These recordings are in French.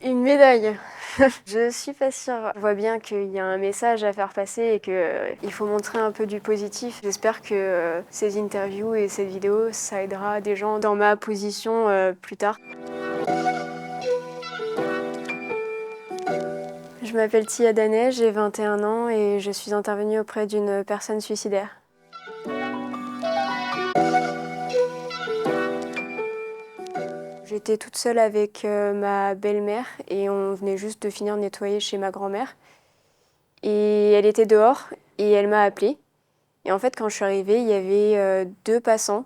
Une médaille. Je suis pas sûre. Je vois bien qu'il y a un message à faire passer et qu'il faut montrer un peu du positif. J'espère que ces interviews et cette vidéo, ça aidera des gens dans ma position plus tard. Je m'appelle Tia Danet, j'ai 21 ans et je suis intervenue auprès d'une personne suicidaire. J'étais toute seule avec ma belle-mère et on venait juste de finir de nettoyer chez ma grand-mère. Et elle était dehors et elle m'a appelée. Et en fait, quand je suis arrivée, il y avait deux passants.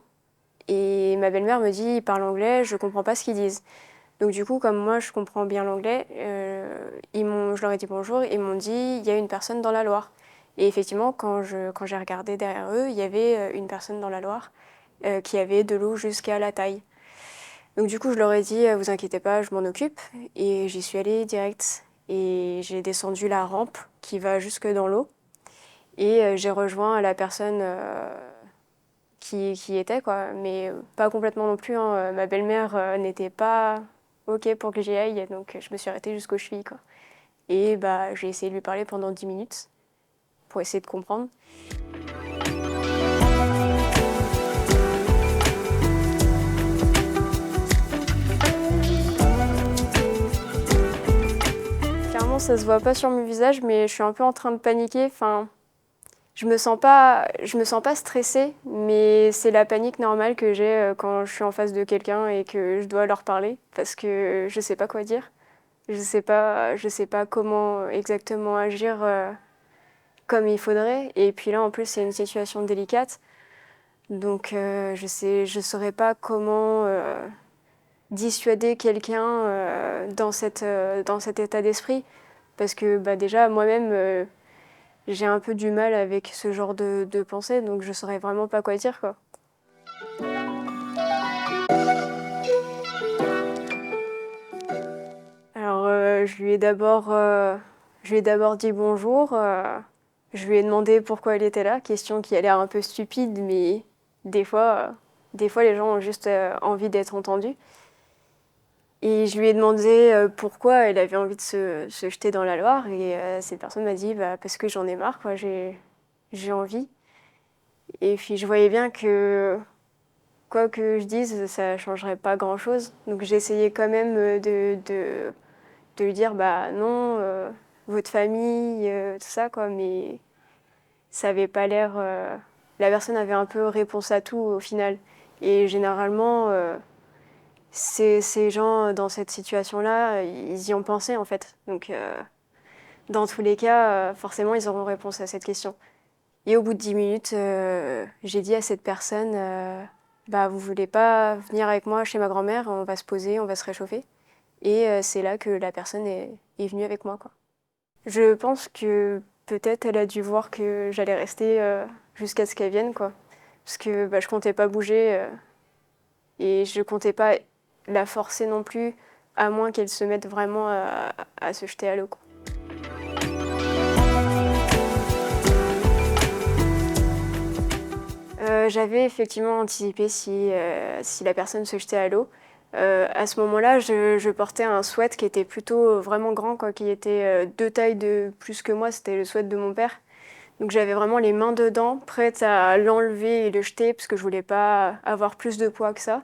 Et ma belle-mère me dit, ils parlent anglais, je comprends pas ce qu'ils disent. Donc du coup, comme moi, je comprends bien l'anglais, je leur ai dit bonjour, ils m'ont dit, il y a une personne dans la Loire. Et effectivement, quand j'ai regardé derrière eux, il y avait une personne dans la Loire qui avait de l'eau jusqu'à la taille. Donc du coup, je leur ai dit, vous inquiétez pas, je m'en occupe. Et j'y suis allée direct. Et j'ai descendu la rampe qui va jusque dans l'eau. Et j'ai rejoint la personne qui était, quoi. Mais pas complètement non plus, hein. Ma belle-mère n'était pas OK pour que j'y aille, donc je me suis arrêtée jusqu'aux chevilles, quoi. Et bah, j'ai essayé de lui parler pendant 10 minutes pour essayer de comprendre. Clairement, ça se voit pas sur mon visage, mais je suis un peu en train de paniquer. Enfin, je me sens pas stressée, mais c'est la panique normale que j'ai quand je suis en face de quelqu'un et que je dois leur parler, parce que je sais pas quoi dire. Je sais pas comment exactement agir comme il faudrait. Et puis là, en plus, c'est une situation délicate. Donc, je saurais pas comment dissuader quelqu'un dans cet état d'esprit. Parce que bah, déjà, moi-même, j'ai un peu du mal avec ce genre de pensée, donc je saurais vraiment pas quoi dire, quoi. Alors, je lui ai d'abord dit bonjour. Je lui ai demandé pourquoi elle était là, question qui a l'air un peu stupide, mais des fois, des fois les gens ont juste envie d'être entendus. Et je lui ai demandé pourquoi elle avait envie de se jeter dans la Loire, et cette personne m'a dit bah, parce que j'en ai marre, quoi, j'ai envie. Et puis je voyais bien que quoi que je dise, ça changerait pas grand-chose. Donc j'ai essayé quand même de lui dire bah non, votre famille, tout ça, quoi, mais ça avait pas l'air. La personne avait un peu réponse à tout au final. Et généralement, ces gens dans cette situation-là, ils y ont pensé en fait. Donc, dans tous les cas, forcément, ils auront réponse à cette question. Et au bout de 10 minutes, j'ai dit à cette personne bah, vous voulez pas venir avec moi chez ma grand-mère, on va se poser, on va se réchauffer. Et c'est là que la personne est venue avec moi, quoi. Je pense que peut-être elle a dû voir que j'allais rester jusqu'à ce qu'elle vienne, quoi. Parce que bah, je comptais pas bouger et je comptais pas la forcer non plus, à moins qu'elle se mette vraiment à se jeter à l'eau, quoi. J'avais effectivement anticipé si la personne se jetait à l'eau. À ce moment-là, je portais un sweat qui était plutôt vraiment grand, quoi, qui était deux tailles de plus que moi. C'était le sweat de mon père. Donc j'avais vraiment les mains dedans, prête à l'enlever et le jeter, parce que je voulais pas avoir plus de poids que ça.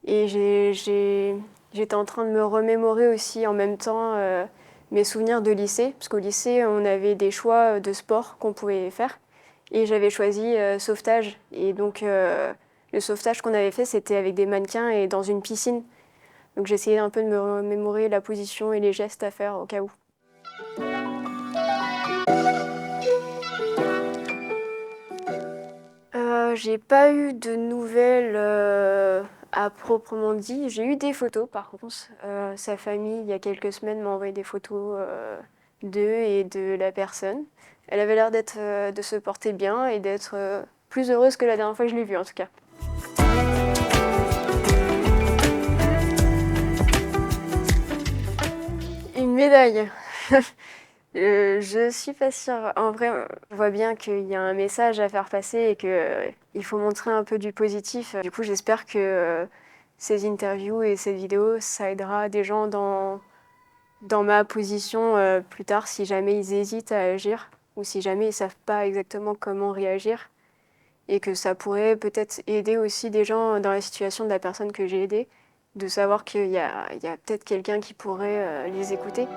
Et j'étais en train de me remémorer aussi en même temps mes souvenirs de lycée, parce qu'au lycée, on avait des choix de sport qu'on pouvait faire. Et j'avais choisi sauvetage. Et donc, le sauvetage qu'on avait fait, c'était avec des mannequins et dans une piscine. Donc, j'essayais un peu de me remémorer la position et les gestes à faire au cas où. J'ai pas eu de nouvelles à proprement dit. J'ai eu des photos par contre. Sa famille, il y a quelques semaines, m'a envoyé des photos d'eux et de la personne. Elle avait l'air de se porter bien et d'être plus heureuse que la dernière fois que je l'ai vue en tout cas. Une médaille. Je suis pas sûre. En vrai, je vois bien qu'il y a un message à faire passer et qu'il faut montrer un peu du positif. Du coup, j'espère que ces interviews et cette vidéo, ça aidera des gens dans ma position plus tard, si jamais ils hésitent à agir ou si jamais ils savent pas exactement comment réagir, et que ça pourrait peut-être aider aussi des gens dans la situation de la personne que j'ai aidée, de savoir qu'il y a peut-être quelqu'un qui pourrait les écouter.